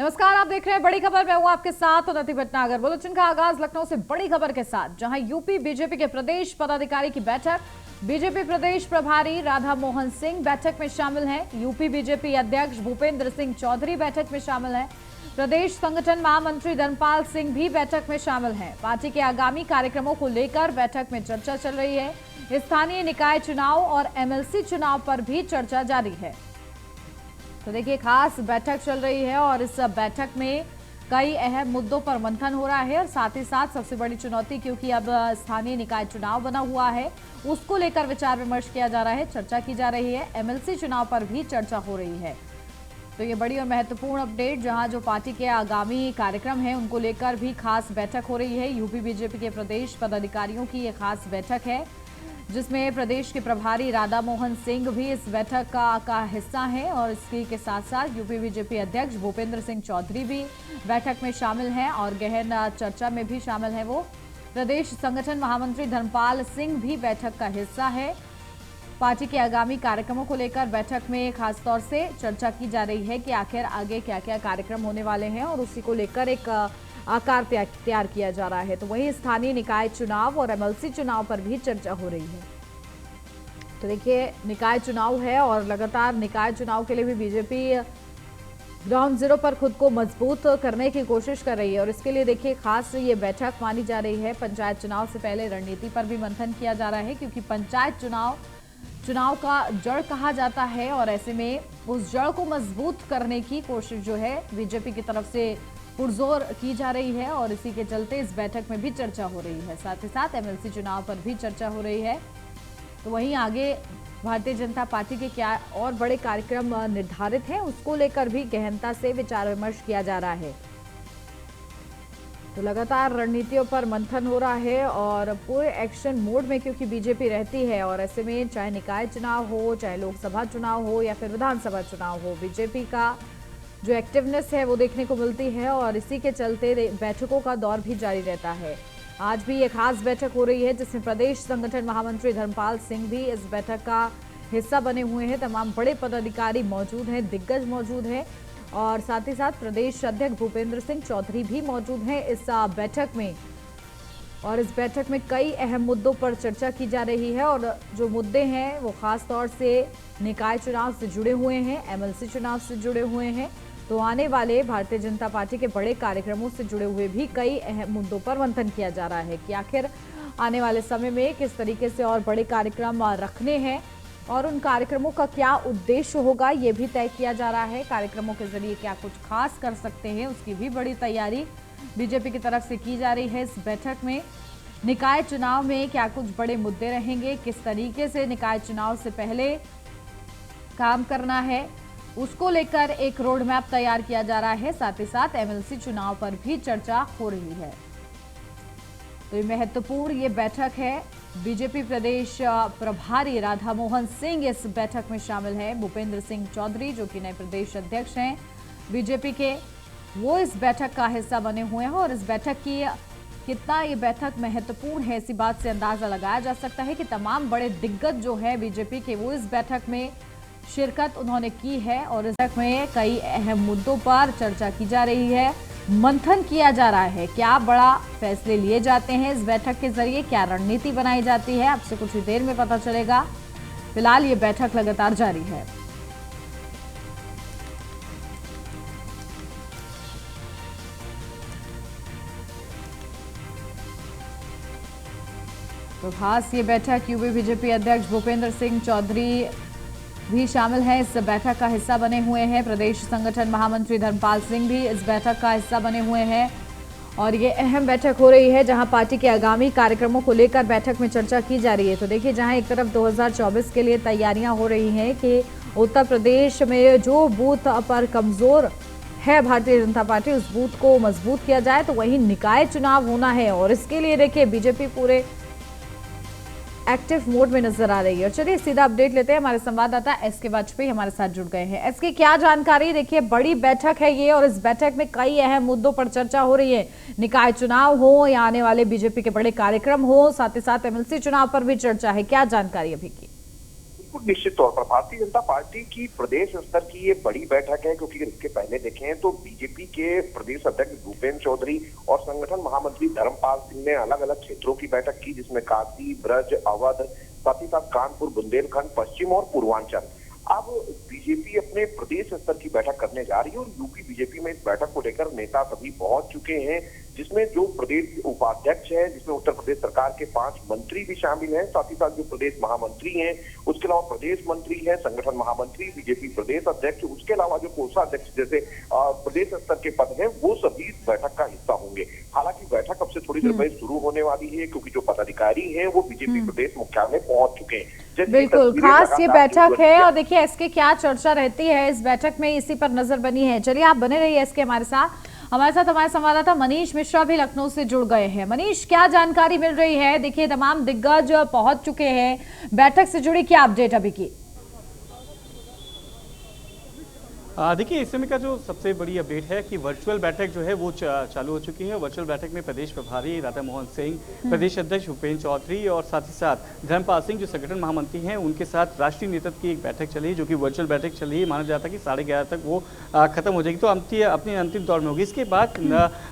नमस्कार, आप देख रहे हैं बड़ी खबर। मैं हूं आपके साथ उन्नति भटनागर। बुलेटिन का आगाज लखनऊ से बड़ी खबर के साथ, जहां यूपी बीजेपी के प्रदेश पदाधिकारी की बैठक। बीजेपी प्रदेश प्रभारी राधा मोहन सिंह बैठक में शामिल हैं। यूपी बीजेपी अध्यक्ष भूपेंद्र सिंह चौधरी बैठक में शामिल हैं। प्रदेश संगठन महामंत्री धर्मपाल सिंह भी बैठक में शामिल हैं। पार्टी के आगामी कार्यक्रमों को लेकर बैठक में चर्चा चल रही है। स्थानीय निकाय चुनाव और एमएलसी चुनाव पर भी चर्चा जारी है। तो देखिए, खास बैठक चल रही है और इस बैठक में कई अहम मुद्दों पर मंथन हो रहा है और साथ ही साथ सबसे बड़ी चुनौती, क्योंकि अब स्थानीय निकाय चुनाव बना हुआ है, उसको लेकर विचार विमर्श किया जा रहा है, चर्चा की जा रही है। एमएलसी चुनाव पर भी चर्चा हो रही है। तो ये बड़ी और महत्वपूर्ण अपडेट, जहां जो पार्टी के आगामी कार्यक्रम हैं उनको लेकर भी खास बैठक हो रही है। यूपी बीजेपी के प्रदेश पदाधिकारियों की ये खास बैठक है, जिसमें प्रदेश के प्रभारी राधा मोहन सिंह भी इस बैठक का हिस्सा हैं और इसी के साथ साथ यूपी बीजेपी अध्यक्ष भूपेंद्र सिंह चौधरी भी बैठक में शामिल हैं और गहन चर्चा में भी शामिल हैं। वो प्रदेश संगठन महामंत्री धर्मपाल सिंह भी बैठक का हिस्सा है। पार्टी के आगामी कार्यक्रमों को लेकर बैठक में खास तौर से चर्चा की जा रही है कि आखिर आगे क्या क्या कार्यक्रम होने वाले हैं और उसी को लेकर एक आकार तैयार किया जा रहा है। तो वहीं स्थानीय निकाय चुनाव और एमएलसी चुनाव पर भी चर्चा हो रही है। तो देखिए, निकाय चुनाव है और लगातार निकाय चुनाव के लिए भी बीजेपी ग्राउंड जीरो पर खुद को मजबूत करने की कोशिश कर रही है और इसके लिए देखिए खास ये बैठक मानी जा रही है। पंचायत चुनाव से पहले रणनीति पर भी मंथन किया जा रहा है, क्योंकि पंचायत चुनाव का जड़ कहा जाता है और ऐसे में उस जड़ को मजबूत करने की कोशिश जो है बीजेपी की तरफ से पुरजोर की जा रही है और इसी के चलते इस बैठक में भी चर्चा हो रही है। साथ ही साथ एमएलसी चुनाव पर भी चर्चा हो रही है। तो वहीं आगे भारतीय जनता पार्टी के क्या और बड़े कार्यक्रम निर्धारित हैं, उसको लेकर भी गहनता से विचार विमर्श किया जा रहा है। तो लगातार रणनीतियों पर मंथन हो रहा है और पूरे एक्शन मोड में क्योंकि बीजेपी रहती है और ऐसे में चाहे निकाय चुनाव हो, चाहे लोकसभा चुनाव हो या फिर विधानसभा चुनाव हो, बीजेपी का जो एक्टिवनेस है वो देखने को मिलती है और इसी के चलते बैठकों का दौर भी जारी रहता है। आज भी एक खास बैठक हो रही है, जिसमें प्रदेश संगठन महामंत्री धर्मपाल सिंह भी इस बैठक का हिस्सा बने हुए हैं। तमाम बड़े पदाधिकारी मौजूद हैं, दिग्गज मौजूद हैं और साथ ही साथ प्रदेश अध्यक्ष भूपेंद्र सिंह चौधरी भी मौजूद हैं इस बैठक में। और इस बैठक में कई अहम मुद्दों पर चर्चा की जा रही है और जो मुद्दे हैं वो खास तौर से निकाय चुनाव से जुड़े हुए हैं, एमएलसी चुनाव से जुड़े हुए हैं। तो आने वाले भारतीय जनता पार्टी के बड़े कार्यक्रमों से जुड़े हुए भी कई अहम मुद्दों पर मंथन किया जा रहा है कि आखिर आने वाले समय में किस तरीके से और बड़े कार्यक्रम रखने हैं और उन कार्यक्रमों का क्या उद्देश्य होगा, ये भी तय किया जा रहा है। कार्यक्रमों के जरिए क्या कुछ खास कर सकते हैं, उसकी भी बड़ी तैयारी बीजेपी की तरफ से की जा रही है। इस बैठक में निकाय चुनाव में क्या कुछ बड़े मुद्दे रहेंगे, किस तरीके से निकाय चुनाव से पहले काम करना है, उसको लेकर एक रोड मैप तैयार किया जा रहा है। साथ ही साथ एमएलसी चुनाव पर भी चर्चा हो रही है। तो ये महत्वपूर्ण ये बैठक है। बीजेपी प्रदेश प्रभारी राधा मोहन सिंह इस बैठक में शामिल है। भूपेंद्र सिंह चौधरी जो कि नए प्रदेश अध्यक्ष हैं बीजेपी के, वो इस बैठक का हिस्सा बने हुए हैं और इस बैठक की कितना ये बैठक महत्वपूर्ण है, इसी बात से अंदाजा लगाया जा सकता है कि तमाम बड़े दिग्गज जो है बीजेपी के, वो इस बैठक में शिरकत उन्होंने की है और इस बैठक में कई अहम मुद्दों पर चर्चा की जा रही है, मंथन किया जा रहा है। क्या बड़ा फैसले लिए जाते हैं इस बैठक के जरिए, क्या रणनीति बनाई जाती है, आपसे कुछ ही देर में पता चलेगा। फिलहाल ये बैठक लगातार जारी है। तो खास ये बैठक यूपी बीजेपी अध्यक्ष भूपेंद्र सिंह चौधरी भी शामिल हैं, इस बैठक का हिस्सा बने हुए हैं। प्रदेश संगठन महामंत्री धर्मपाल सिंह भी इस बैठक का हिस्सा बने हुए हैं और ये अहम बैठक हो रही है, जहां पार्टी के आगामी कार्यक्रमों को लेकर बैठक में चर्चा की जा रही है। तो देखिए, जहां एक तरफ 2024 के लिए तैयारियां हो रही हैं कि उत्तर प्रदेश में जो बूथ पर कमजोर है भारतीय जनता पार्टी, उस बूथ को मजबूत किया जाए, तो वहीं निकाय चुनाव होना है और इसके लिए देखिए बीजेपी पूरे एक्टिव मोड में नजर आ रही है। और चलिए सीधा अपडेट लेते हैं, हमारे संवाददाता एसके वाजपेयी हमारे साथ जुड़ गए हैं। एसके, क्या जानकारी? देखिए, बड़ी बैठक है ये और इस बैठक में कई अहम मुद्दों पर चर्चा हो रही है, निकाय चुनाव हो या आने वाले बीजेपी के बड़े कार्यक्रम हो, साथ ही साथ एमएलसी चुनाव पर भी चर्चा है। क्या जानकारी अभी की? बिल्कुल निश्चित तौर पर भारतीय जनता पार्टी की प्रदेश स्तर की ये बड़ी बैठक है, क्योंकि इसके पहले देखें तो बीजेपी के प्रदेश अध्यक्ष भूपेंद्र चौधरी और संगठन महामंत्री धर्मपाल सिंह ने अलग अलग क्षेत्रों की बैठक की, जिसमें काशी, ब्रज, अवध, साथ ही साथ कानपुर, बुंदेलखंड, पश्चिम और पूर्वांचल। अब बीजेपी अपने प्रदेश स्तर की बैठक करने जा रही है और यूपी बीजेपी में इस बैठक को लेकर नेता सभी पहुंच चुके हैं, जिसमें जो प्रदेश उपाध्यक्ष है, जिसमें उत्तर प्रदेश सरकार के 5 मंत्री भी शामिल हैं, साथ ही साथ जो प्रदेश महामंत्री हैं, उसके अलावा प्रदेश मंत्री हैं, संगठन महामंत्री, बीजेपी प्रदेश अध्यक्ष, उसके अलावा जो कोषाध्यक्ष जैसे प्रदेश स्तर के पद हैं, वो सभी इस बैठक का हिस्सा होंगे। हालांकि बैठक अब से थोड़ी देर बाद शुरू होने वाली है, क्योंकि जो पदाधिकारी हैं वो बीजेपी प्रदेश मुख्यालय पहुंच चुके हैं। बिल्कुल खास ये बैठक है और देखिए इसके क्या चर्चा रहती है इस बैठक में, इसी पर नजर बनी है। चलिए आप बने रहिए इसके हमारे साथ हमारे संवाददाता मनीष मिश्रा भी लखनऊ से जुड़ गए हैं। मनीष, क्या जानकारी मिल रही है? देखिए तमाम दिग्गज पहुंच चुके हैं, बैठक से जुड़ी क्या अपडेट अभी की? देखिए इस समय का जो सबसे बड़ी अपडेट है कि वर्चुअल बैठक जो है वो चालू हो चुकी है। वर्चुअल बैठक में प्रदेश प्रभारी राधा मोहन सिंह, प्रदेश अध्यक्ष भूपेंद्र चौधरी और साथ ही साथ धर्मपाल सिंह जो संगठन महामंत्री हैं, उनके साथ राष्ट्रीय नेतृत्व की एक बैठक चली, जो कि वर्चुअल बैठक चली। माना जाता है कि 11:30 तक वो खत्म हो जाएगी, तो अपने अंतिम दौर में होगी। इसके बाद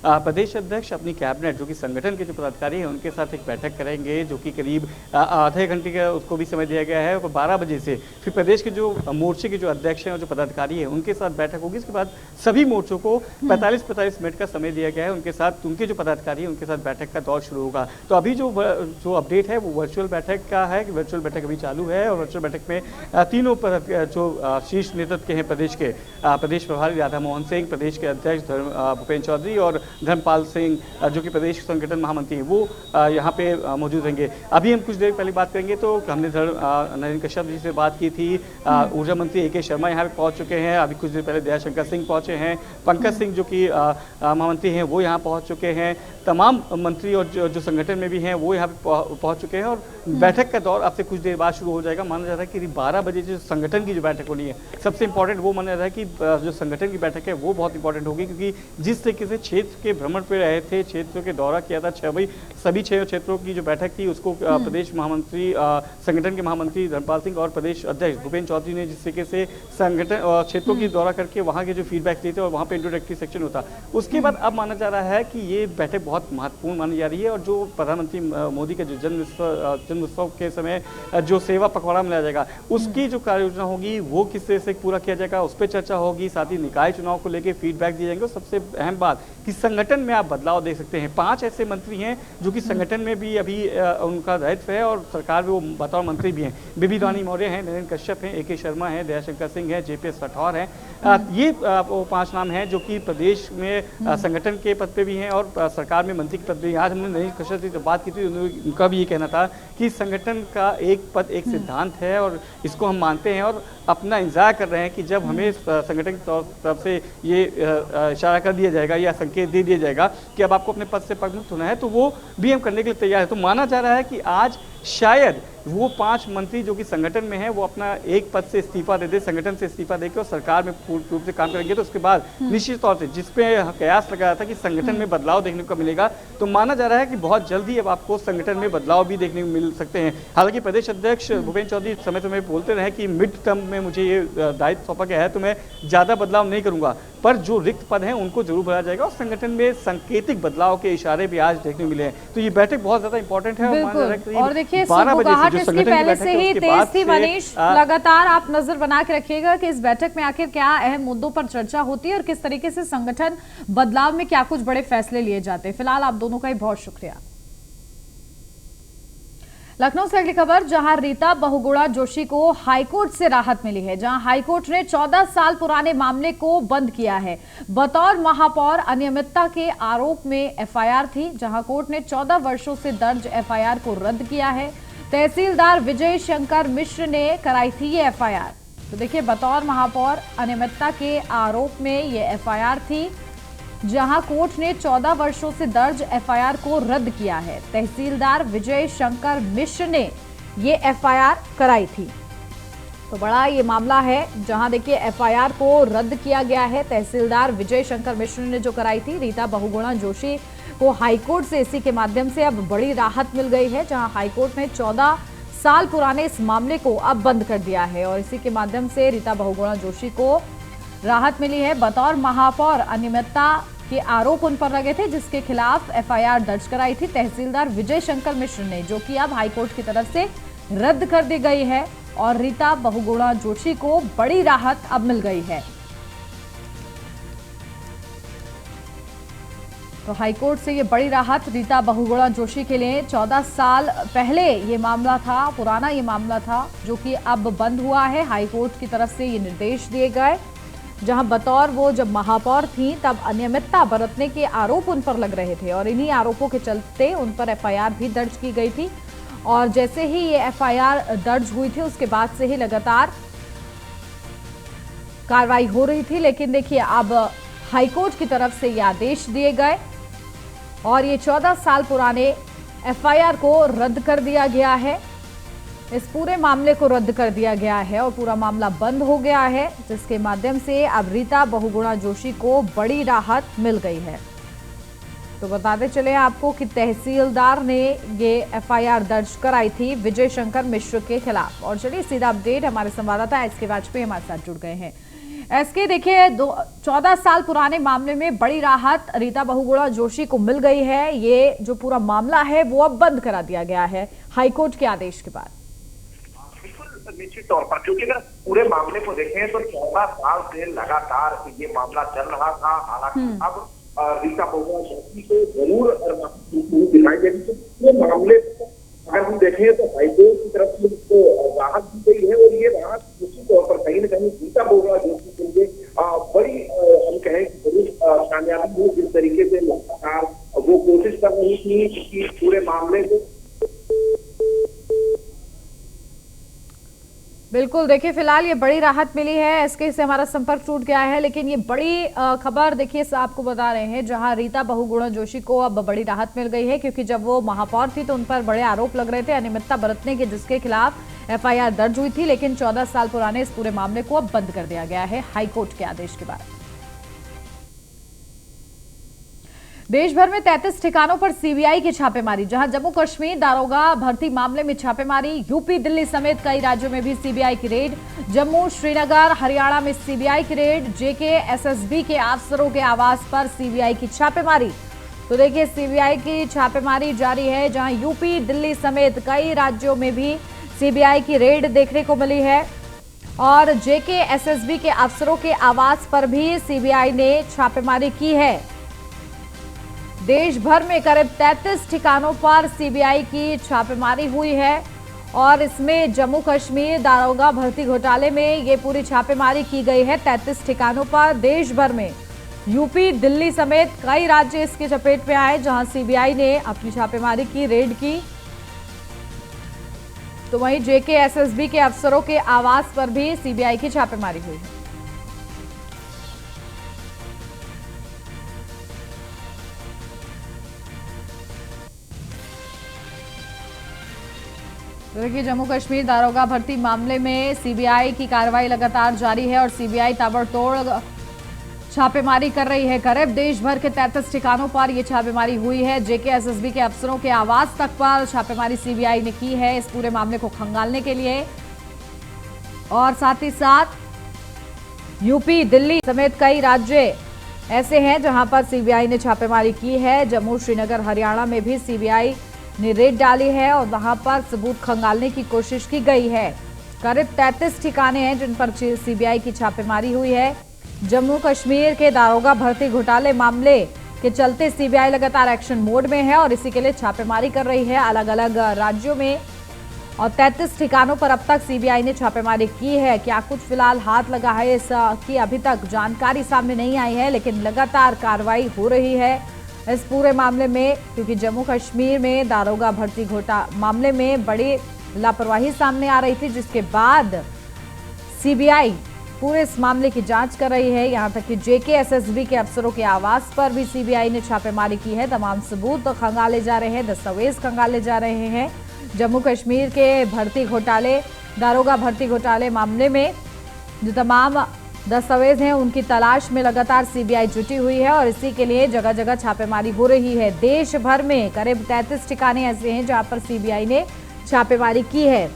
प्रदेश अध्यक्ष अपनी कैबिनेट जो कि संगठन के जो पदाधिकारी हैं उनके साथ एक बैठक करेंगे, जो कि करीब आधे घंटे का उसको भी समय दिया गया है। और 12 बजे से फिर प्रदेश के जो मोर्चे के जो अध्यक्ष हैं और जो पदाधिकारी हैं उनके साथ बैठक होगी। इसके बाद सभी मोर्चों को 45 मिनट का समय दिया गया है, उनके साथ उनके जो पदाधिकारी हैं उनके साथ बैठक का दौर शुरू होगा। तो अभी जो अपडेट है वो वर्चुअल बैठक का है कि वर्चुअल बैठक अभी चालू है और वर्चुअल बैठक में तीनों जो शीर्ष नेतृत्व के हैं प्रदेश के, प्रदेश प्रभारी राधा मोहन सिंह, प्रदेश के अध्यक्ष भूपेंद्र चौधरी और धर्मपाल सिंह जो कि प्रदेश संगठन महामंत्री हैं, वो यहाँ पे मौजूद रहेंगे। अभी हम कुछ देर पहले बात करेंगे तो हमने नरेंद्र कश्यप जी से बात की थी, ऊर्जा मंत्री AK शर्मा यहाँ पे पहुंच चुके हैं। अभी कुछ देर पहले दयाशंकर सिंह पहुंचे हैं, पंकज सिंह जो कि महामंत्री हैं वो यहाँ पहुंच चुके हैं, तमाम मंत्री और जो संगठन में भी हैं वो यहाँ पे पहुंच चुके हैं और बैठक का दौर अब से कुछ देर बाद शुरू हो जाएगा। माना जा रहा है कि 12 बजे जो संगठन की जो बैठक होनी है सबसे इंपॉर्टेंट वो माना जा रहा है कि जो संगठन की बैठक है वो बहुत इंपॉर्टेंट होगी, क्योंकि जिस तरीके से क्षेत्र के भ्रमण पे रहे थे, क्षेत्रों के दौरा किया था, सभी 6 क्षेत्रों की जो बैठक थी उसको प्रदेश महामंत्री, संगठन के महामंत्री धर्मपाल सिंह और प्रदेश अध्यक्ष भूपेंद्र चौधरी ने जिस तरीके से संगठन क्षेत्रों की दौरा करके वहाँ के जो फीडबैक लेते और वहाँ पे इंट्रोडक्टरी सेक्शन होता, उसके बाद अब माना जा रहा है कि ये बैठक बहुत महत्वपूर्ण मानी जा रही है। और जो प्रधानमंत्री मोदी का जो जन्म उत्सव के समय जो सेवा पखवाड़ा मिलाया जाएगा उसकी जो कार्य योजना होगी वो किस तरह से पूरा किया जाएगा उस पर चर्चा होगी। साथ ही निकाय चुनाव को लेकर फीडबैक दिए जाएंगे और सबसे अहम बात कि संगठन में आप बदलाव देख सकते हैं। 5 ऐसे मंत्री हैं जो कि संगठन में भी अभी उनका दायित्व है और सरकार में वो बतौर मंत्री भी हैं। बेबी रानी मौर्य हैं, नरेंद्र कश्यप हैं, AK शर्मा हैं, दयाशंकर सिंह हैं, JPS राठौर हैं। ये 5 नाम हैं जो कि प्रदेश में संगठन के पद पे भी हैं और सरकार में मंत्री के पद पे। आज हमने नरेंद्र कश्यप से जब बात की थी उनका भी ये कहना था कि संगठन का एक पद एक सिद्धांत है और इसको हम मानते हैं और अपना इंतजार कर रहे हैं कि जब हमें संगठन की तरफ से ये इशारा कर दिया जाएगा या संकेत दे दिया जाएगा कि अब आपको अपने पद से पदमुक्त होना है तो वो भी हम करने के लिए तैयार है। तो माना जा रहा है कि आज शायद वो 5 मंत्री जो कि संगठन में हैं वो अपना एक पद से इस्तीफा दे दे, संगठन से इस्तीफा देकर और सरकार में पूर्ण रूप से काम करेंगे। तो उसके बाद निश्चित तौर से जिसपे कयास लगाया था कि संगठन में बदलाव देखने को मिलेगा, तो माना जा रहा है कि बहुत जल्दी अब आपको संगठन में बदलाव भी देखने को मिल सकते हैं। हालांकि प्रदेश अध्यक्ष भूपेंद्र चौधरी समय समय बोलते रहे कि मिड टर्म में मुझे ये दायित्व सौंपा गया है तो मैं ज्यादा बदलाव नहीं करूंगा, पर जो रिक्त पद हैं उनको जरूर भरा जाएगा और संगठन में सांकेतिक बदलाव के इशारे भी आज देखने को मिले हैं। तो ये बैठक बहुत ज्यादा इंपॉर्टेंट है और देखिए इसकी पहले से ही तेज थी। मनीष, लगातार आप नजर बना के रखिएगा कि इस बैठक में आखिर क्या अहम मुद्दों पर चर्चा होती है और किस तरीके से संगठन बदलाव में क्या कुछ बड़े फैसले लिए जाते हैं। फिलहाल आप दोनों का ही बहुत शुक्रिया। लखनऊ से अगली खबर, जहां रीता बहुगुणा जोशी को हाईकोर्ट से राहत मिली है, जहां हाईकोर्ट ने 14 साल पुराने मामले को बंद किया है। बतौर महापौर अनियमितता के आरोप में FIR थी, जहां कोर्ट ने 14 वर्षों से दर्ज FIR को रद्द किया है। तहसीलदार विजय शंकर मिश्र ने कराई थी ये FIR। तो देखिए, बतौर महापौर अनियमितता के आरोप में ये FIR थी, जहां कोर्ट ने 14 वर्षों से दर्ज FIR को रद्द किया है। तहसीलदार विजय शंकर मिश्र ने ये FIR कराई थी। तो बड़ा ये मामला है जहां देखिए FIR को रद्द किया गया है। तहसीलदार विजय शंकर मिश्र ने जो कराई थी, रीता बहुगुणा जोशी को हाईकोर्ट से इसी के माध्यम से अब बड़ी राहत मिल गई है, जहां हाईकोर्ट ने 14 साल पुराने इस मामले को अब बंद कर दिया है और इसी के माध्यम से रीता बहुगुणा जोशी को राहत मिली है। बतौर महापौर अनियमितता के आरोप उन पर लगे थे, जिसके खिलाफ एफआईआर दर्ज कराई थी तहसीलदार विजय शंकर मिश्र ने, जो कि अब हाईकोर्ट की तरफ से रद्द कर दी गई है और रीता बहुगुणा जोशी को बड़ी राहत अब मिल गई है। तो हाईकोर्ट से ये बड़ी राहत रीता बहुगुणा जोशी के लिए। 14 साल पहले ये मामला था, पुराना ये मामला था, जो कि अब बंद हुआ है। हाईकोर्ट की तरफ से ये निर्देश दिए गए, जहां बतौर वो जब महापौर थी तब अनियमितता बरतने के आरोप उन पर लग रहे थे और इन्हीं आरोपों के चलते उन पर एफआईआर भी दर्ज की गई थी। और जैसे ही ये एफआईआर दर्ज हुई थी उसके बाद से ही लगातार कार्रवाई हो रही थी। लेकिन देखिए, अब हाईकोर्ट की तरफ से ये आदेश दिए गए और ये 14 साल पुराने एफआईआर को रद्द कर दिया गया है। इस पूरे मामले को रद्द कर दिया गया है और पूरा मामला बंद हो गया है, जिसके माध्यम से अब रीता बहुगुणा जोशी को बड़ी राहत मिल गई है। तो बताते चले आपको कि तहसीलदार ने ये एफआईआर दर्ज कराई थी विजय शंकर मिश्र के खिलाफ। और चलिए सीधा अपडेट हमारे संवाददाता एसके वाजपेयी हमारे साथ जुड़ गए हैं। एसके, देखिए 14 साल पुराने मामले में बड़ी राहत रीता बहुगुणा जोशी को मिल गई है। ये जो पूरा मामला है वो अब बंद करा दिया गया है हाईकोर्ट के आदेश के बाद। बिल्कुल निश्चित तौर पर, क्योंकि अगर पूरे मामले को देखें तो 14 साल से लगातार ये मामला चल रहा था। हालांकि अब रीता बहुगुणा जोशी को जरूर दिखाई देती है। पूरे मामले अगर हम देखें तो हाईकोर्ट की तरफ से उसको राहत दी गई है और ये राहत निश्चित तौर पर कहीं न कहीं रीता बहुगुणा जोशी के लिए बड़ी हम कहें बड़ी कामयाबी हो। जिस तरीके से लगातार वो कोशिश कर रही थी कि पूरे मामले को बिल्कुल, देखिए फिलहाल ये बड़ी राहत मिली है। एसके से हमारा संपर्क टूट गया है, लेकिन ये बड़ी खबर देखिए आपको बता रहे हैं, जहां रीता बहुगुणा जोशी को अब बड़ी राहत मिल गई है, क्योंकि जब वो महापौर थी तो उन पर बड़े आरोप लग रहे थे अनियमितता बरतने के, जिसके खिलाफ एफआईआर दर्ज हुई थी। लेकिन 14 साल पुराने इस पूरे मामले को अब बंद कर दिया गया है हाईकोर्ट के आदेश के बाद। देश भर में 33 ठिकानों पर सीबीआई की छापेमारी, जहां जम्मू कश्मीर दारोगा भर्ती मामले में छापेमारी, यूपी दिल्ली समेत कई राज्यों में भी सीबीआई की रेड, जम्मू श्रीनगर हरियाणा में सीबीआई की रेड, जेके एसएसबी के अफसरों के आवास पर सीबीआई की छापेमारी। तो देखिए सीबीआई की छापेमारी जारी है, जहां यूपी दिल्ली समेत कई राज्यों में भी सीबीआई की रेड देखने को मिली है और जेके एसएसबी के अफसरों के आवास पर भी सीबीआई ने छापेमारी की है। देश भर में करीब 33 ठिकानों पर सीबीआई की छापेमारी हुई है और इसमें जम्मू कश्मीर दारोगा भर्ती घोटाले में ये पूरी छापेमारी की गई है। 33 ठिकानों पर देश भर में यूपी दिल्ली समेत कई राज्य इसकी चपेट में आए, जहां सीबीआई ने अपनी छापेमारी की, रेड की। तो वहीं जेके एसएसबी के अफसरों के आवास पर भी सीबीआई की छापेमारी हुई है। देखिए जम्मू कश्मीर दारोगा भर्ती मामले में सीबीआई की कार्रवाई लगातार जारी है और सीबीआई ताबड़तोड़ छापेमारी कर रही है। करीब देश भर के 33 ठिकानों पर यह छापेमारी हुई है। जेके एसएसबी के अफसरों के आवास तक पर छापेमारी सीबीआई ने की है इस पूरे मामले को खंगालने के लिए। और साथ ही साथ यूपी दिल्ली समेत कई राज्य ऐसे हैं जहां पर सीबीआई ने छापेमारी की है। जम्मू श्रीनगर हरियाणा में भी सीबीआई ने रेड डाली है और वहां पर सबूत खंगालने की कोशिश की गई है। करीब 33 ठिकाने हैं जिन पर सीबीआई की छापेमारी हुई है। जम्मू कश्मीर के दारोगा भर्ती घोटाले मामले के चलते सीबीआई लगातार एक्शन मोड में है और इसी के लिए छापेमारी कर रही है अलग अलग राज्यों में। और 33 ठिकानों पर अब तक सीबीआई ने छापेमारी की है। क्या कुछ फिलहाल हाथ लगा है इसकी अभी तक जानकारी सामने नहीं आई है, लेकिन लगातार कार्रवाई हो रही है इस पूरे मामले में, क्योंकि जम्मू कश्मीर में दारोगा भर्ती मामले में बड़ी लापरवाही सामने आ रही थी, जिसके बाद सीबीआई पूरे इस मामले की जांच कर रही है। यहां तक कि जेके एसएसबी के अफसरों के आवास पर भी सीबीआई ने छापेमारी की है। तमाम सबूत तो खंगाले जा रहे हैं, दस्तावेज खंगाले जा रहे हैं। जम्मू कश्मीर के भर्ती घोटाले, दारोगा भर्ती घोटाले मामले में जो तमाम दस्तावेज हैं उनकी तलाश में लगातार सीबीआई जुटी हुई है और इसी के लिए जगह जगह छापेमारी हो रही है। देश भर में करीब 33 ठिकाने ऐसे हैं जहां पर सीबीआई ने छापेमारी की है।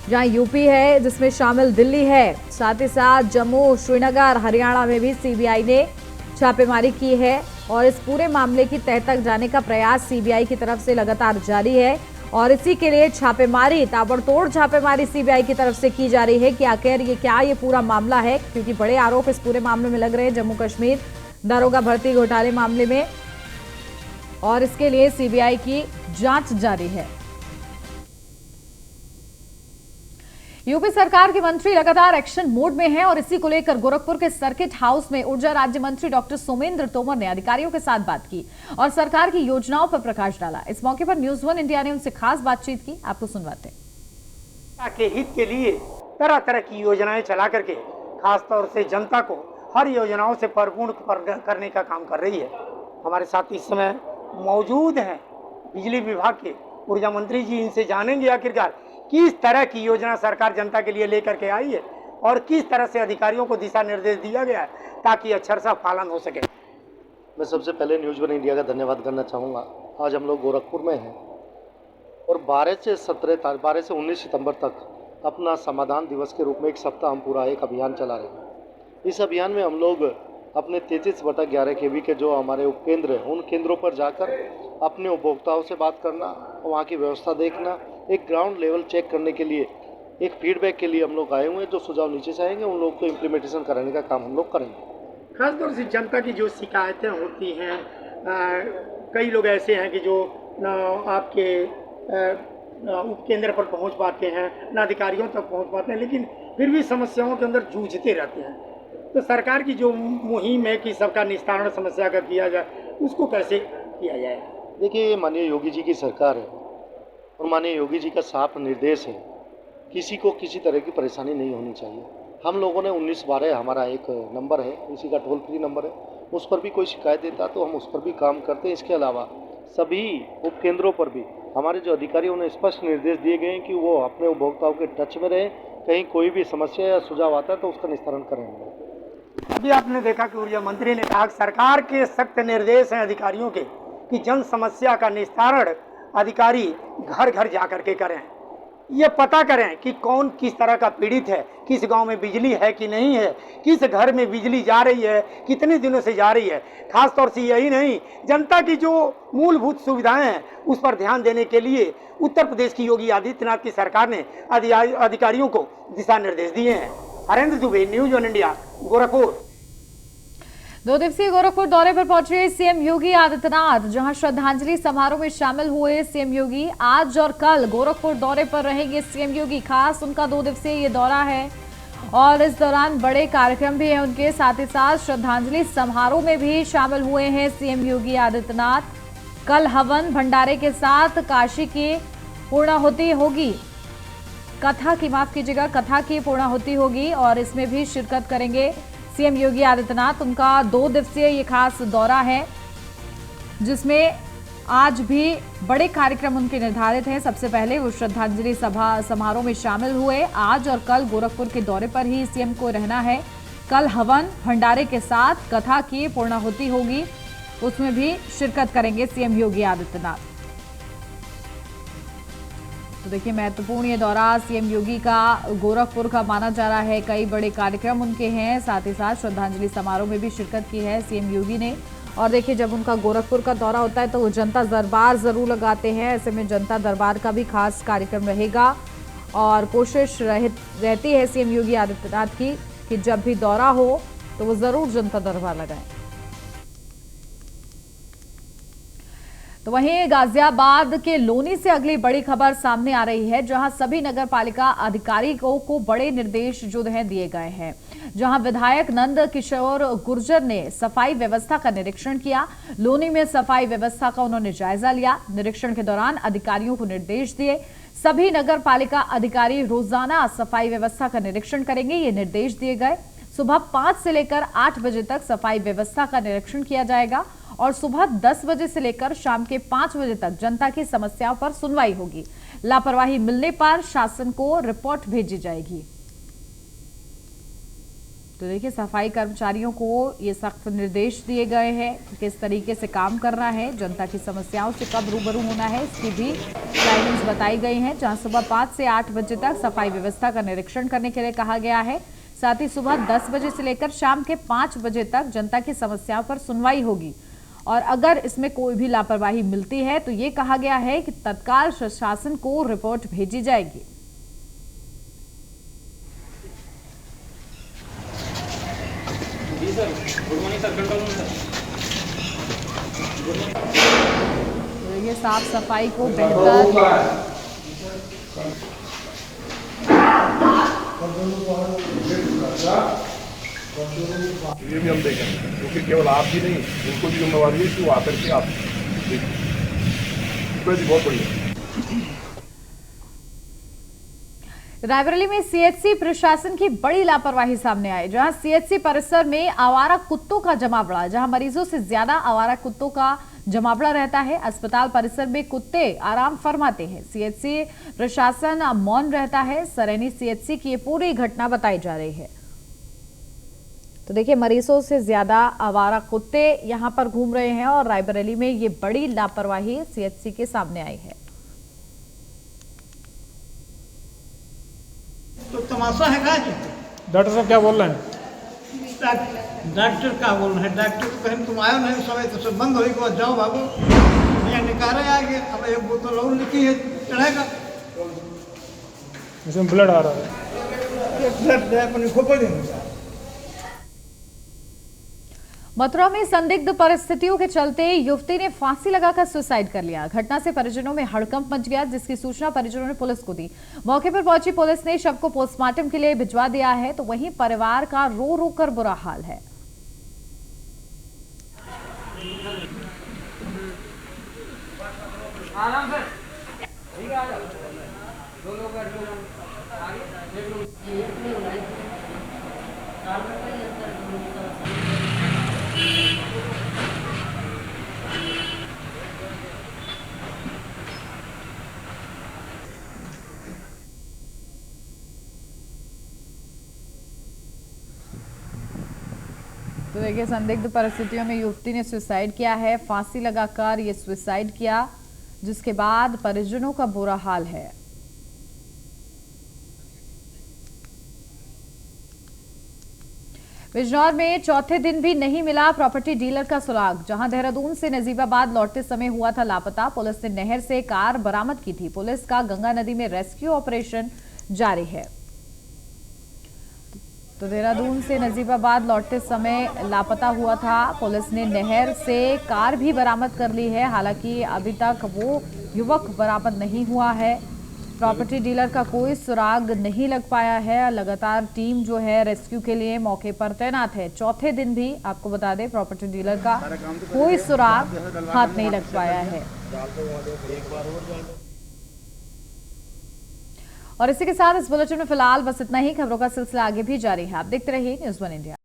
जहां यूपी है जिसमें शामिल दिल्ली है, साथ ही साथ जम्मू, श्रीनगर, हरियाणा में भी सीबीआई ने छापेमारी की है और इस पूरे मामले की तह तक जाने का प्रयास सीबीआई की तरफ से लगातार जारी है और इसी के लिए छापेमारी, ताबड़तोड़ छापेमारी सीबीआई की तरफ से की जा रही है कि आखिर ये पूरा मामला है, क्योंकि बड़े आरोप इस पूरे मामले में लग रहे हैं जम्मू कश्मीर दारोगा भर्ती घोटाले मामले में, और इसके लिए सीबीआई की जांच जारी है। यूपी सरकार के मंत्री लगातार एक्शन मोड में हैं और इसी को लेकर गोरखपुर के सर्किट हाउस में ऊर्जा राज्य मंत्री डॉक्टर सोमेंद्र तोमर ने अधिकारियों के साथ बात की और सरकार की योजनाओं पर प्रकाश डाला। इस मौके पर न्यूज 1 इंडिया ने उनसे खास बातचीत की, आपको सुनवाते हैं। के हित के लिए तरह तरह की योजनाएं चला करके खासतौर से जनता को हर योजनाओं से परिपूर्ण करने का काम कर रही है। हमारे साथ इस समय मौजूद हैं बिजली विभाग के ऊर्जा मंत्री जी, इनसे जानेंगे आखिरकार किस तरह की योजना सरकार जनता के लिए लेकर के आई है और किस तरह से अधिकारियों को दिशा निर्देश दिया गया है ताकि अक्षरशः पालन हो सके। मैं सबसे पहले न्यूज़ 1 इंडिया का धन्यवाद करना चाहूँगा। आज हम लोग गोरखपुर में हैं और 12 से 19 सितंबर तक अपना समाधान दिवस के रूप में एक सप्ताह हम पूरा एक अभियान चला रहे हैं। इस अभियान में हम लोग अपने 33/11 केवी के जो हमारे उपकेंद्र हैं उन केंद्रों पर जाकर अपने उपभोक्ताओं से बात करना, वहाँ की व्यवस्था देखना, एक ग्राउंड लेवल चेक करने के लिए, एक फीडबैक के लिए हम लोग आए हुए हैं। जो सुझाव नीचे से आएंगे उन लोगों को इम्प्लीमेंटेशन कराने का काम हम लोग करेंगे। खासतौर से जनता की जो शिकायतें होती हैं, कई लोग ऐसे हैं कि जो आपके उपकेंद्र पर पहुंच पाते हैं, न अधिकारियों तक पहुंच पाते हैं, लेकिन फिर भी समस्याओं के अंदर जूझते रहते हैं। तो सरकार की जो मुहिम है कि सबका निस्तारण समस्या का किया जाए, उसको कैसे किया जाए? देखिए, ये माननीय योगी जी की सरकार है और माननीय योगी जी का साफ निर्देश है, किसी को किसी तरह की परेशानी नहीं होनी चाहिए। हम लोगों ने 1912 हमारा एक नंबर है, इसी का टोल फ्री नंबर है, उस पर भी कोई शिकायत देता तो हम उस पर भी काम करते हैं। इसके अलावा सभी उपकेंद्रों पर भी हमारे जो अधिकारियों ने स्पष्ट निर्देश दिए गए हैं कि वो अपने उपभोक्ताओं के टच में रहें, कहीं कोई भी समस्या या सुझाव आता है तो उसका निस्तारण करेंगे। अभी आपने देखा कि ऊर्जा मंत्री ने कहा कि सरकार के सख्त निर्देश हैं अधिकारियों के कि जन समस्या का निस्तारण अधिकारी घर घर जा करके करें, ये पता करें कि कौन किस तरह का पीड़ित है, किस गांव में बिजली है कि नहीं है, किस घर में बिजली जा रही है, कितने दिनों से जा रही है। खास तौर से यही नहीं, जनता की जो मूलभूत सुविधाएं हैं उस पर ध्यान देने के लिए उत्तर प्रदेश की योगी आदित्यनाथ की सरकार ने अधिकारियों को दिशा निर्देश दिए हैं। Harendra Dubey, news 1 India, Gorakhpur. 2 दिवसीय गोरखपुर दौरे पर पहुंचे सीएम योगी आदित्यनाथ, जहां श्रद्धांजलि समारोह में शामिल हुए सीएम योगी। आज और कल गोरखपुर दौरे पर रहेंगे सीएम योगी, खास उनका 2 दिवसीय ये दौरा है और इस दौरान बड़े कार्यक्रम भी हैं उनके, साथ ही साथ श्रद्धांजलि समारोह में भी शामिल हुए हैं सीएम योगी आदित्यनाथ। कल हवन भंडारे के साथ काशी की पूर्णाहुति होगी, कथा की पूर्णाहुति होगी और इसमें भी शिरकत करेंगे सीएम योगी आदित्यनाथ। उनका 2 दिवसीय ये खास दौरा है जिसमें आज भी बड़े कार्यक्रम उनके निर्धारित हैं। सबसे पहले वो श्रद्धांजलि समारोह में शामिल हुए। आज और कल गोरखपुर के दौरे पर ही सीएम को रहना है। कल हवन भंडारे के साथ कथा की पूर्णाहुति होगी, उसमें भी शिरकत करेंगे सीएम योगी आदित्यनाथ। तो देखिए, महत्वपूर्ण ये दौरा सीएम योगी का गोरखपुर का माना जा रहा है। कई बड़े कार्यक्रम उनके हैं, साथ ही साथ श्रद्धांजलि समारोह में भी शिरकत की है सीएम योगी ने। और देखिए, जब उनका गोरखपुर का दौरा होता है तो वो जनता दरबार जरूर लगाते हैं। ऐसे में जनता दरबार का भी खास कार्यक्रम रहेगा और कोशिश रहती है सीएम योगी आदित्यनाथ की कि जब भी दौरा हो तो वो जरूर जनता दरबार लगाएं। तो वहीं गाजियाबाद के लोनी से अगली बड़ी खबर सामने आ रही है, जहां सभी नगर पालिका अधिकारियों को बड़े निर्देश जो हैं दिए गए हैं। जहां विधायक नंद किशोर गुर्जर ने सफाई व्यवस्था का निरीक्षण किया। लोनी में सफाई व्यवस्था का उन्होंने जायजा लिया। निरीक्षण के दौरान अधिकारियों को निर्देश दिए। सभी नगर पालिका अधिकारी रोजाना सफाई व्यवस्था का निरीक्षण करेंगे, ये निर्देश दिए गए। सुबह 5 से लेकर 8 बजे तक सफाई व्यवस्था का निरीक्षण किया जाएगा और सुबह 10 बजे से लेकर शाम के 5 बजे तक जनता की समस्याओं पर सुनवाई होगी। लापरवाही मिलने पर शासन को रिपोर्ट भेजी जाएगी। तो देखिए सफाई कर्मचारियों को ये सख्त निर्देश दिए गए हैं कि किस तरीके से काम करना है, जनता की समस्याओं से कब रूबरू होना है, इसकी भी गाइडेंस बताई गई हैं। जहां सुबह 5 से 8 बजे तक सफाई व्यवस्था का निरीक्षण करने के लिए कहा गया है। साथ ही सुबह 10 बजे से लेकर शाम के 5 बजे तक जनता की समस्याओं पर सुनवाई होगी और अगर इसमें कोई भी लापरवाही मिलती है तो ये कहा गया है कि तत्काल प्रशासन को रिपोर्ट भेजी जाएगी। तो ये साफ सफाई को बेहतर ये भी हम देखें क्योंकि केवल आप भी नहीं, उनको भी जिम्मेवारी है कि वो आकर के आप देखिए। बहुत बढ़िया। रायबरेली में सीएचसी प्रशासन की बड़ी लापरवाही सामने आई, जहां सीएचसी परिसर में आवारा कुत्तों का जमावड़ा, जहां मरीजों से ज्यादा आवारा कुत्तों का जमावड़ा रहता है। अस्पताल परिसर में कुत्ते आराम फरमाते हैं, सीएचसी प्रशासन मौन रहता है। सरैनी सीएचसी की ये पूरी घटना बताई जा रही है। तो देखिए मरीजों से ज्यादा आवारा कुत्ते यहां पर घूम रहे हैं और रायबरेली में ये बड़ी लापरवाही सीएचसी के सामने आई है। तो तमाशा है क्या? डॉक्टर साहब क्या बोल रहे हैं? डॉक्टर क्या बोल रहे हैं? डॉक्टर तो कहीं तुम आयो नहीं समय तो सब बंद होगी के बाद जाओ भागो, यहाँ निकाले आगे। अब एक बोतल और लिखी है चढ़ेगा, इसमें ब्लड आ रहा है। ब्लड अपनी खोपड़ी देंगे। मथुरा में संदिग्ध परिस्थितियों के चलते युवती ने फांसी लगाकर सुसाइड कर लिया। घटना से परिजनों में हड़कंप मच गया, जिसकी सूचना परिजनों ने पुलिस को दी। मौके पर पहुंची पुलिस ने शव को पोस्टमार्टम के लिए भिजवा दिया है। तो वहीं परिवार का रो रो कर बुरा हाल है। तो देखिए संदिग्ध परिस्थितियों में युवती ने सुसाइड किया है, फांसी लगाकर ये सुसाइड किया, जिसके बाद परिजनों का बुरा हाल है। बिजनौर में चौथे दिन भी नहीं मिला प्रॉपर्टी डीलर का सुराग, जहां देहरादून से नजीबाबाद लौटते समय हुआ था लापता। पुलिस ने नहर से कार बरामद की थी। पुलिस का गंगा नदी में रेस्क्यू ऑपरेशन जारी है। तो देहरादून से नजीबाबाद लौटते समय लापता हुआ था। पुलिस ने नहर से कार भी बरामद कर ली है। हालांकि अभी तक वो युवक बरामद नहीं हुआ है। प्रॉपर्टी डीलर का कोई सुराग नहीं लग पाया है। लगातार टीम जो है रेस्क्यू के लिए मौके पर तैनात है। चौथे दिन भी आपको बता दें प्रॉपर्टी डीलर का कोई सुराग हाथ नहीं लग पाया है। और इसी के साथ इस बुलेटिन में फिलहाल बस इतना ही। खबरों का सिलसिला आगे भी जारी है। आप देखते रहिए न्यूज़ 1 इंडिया।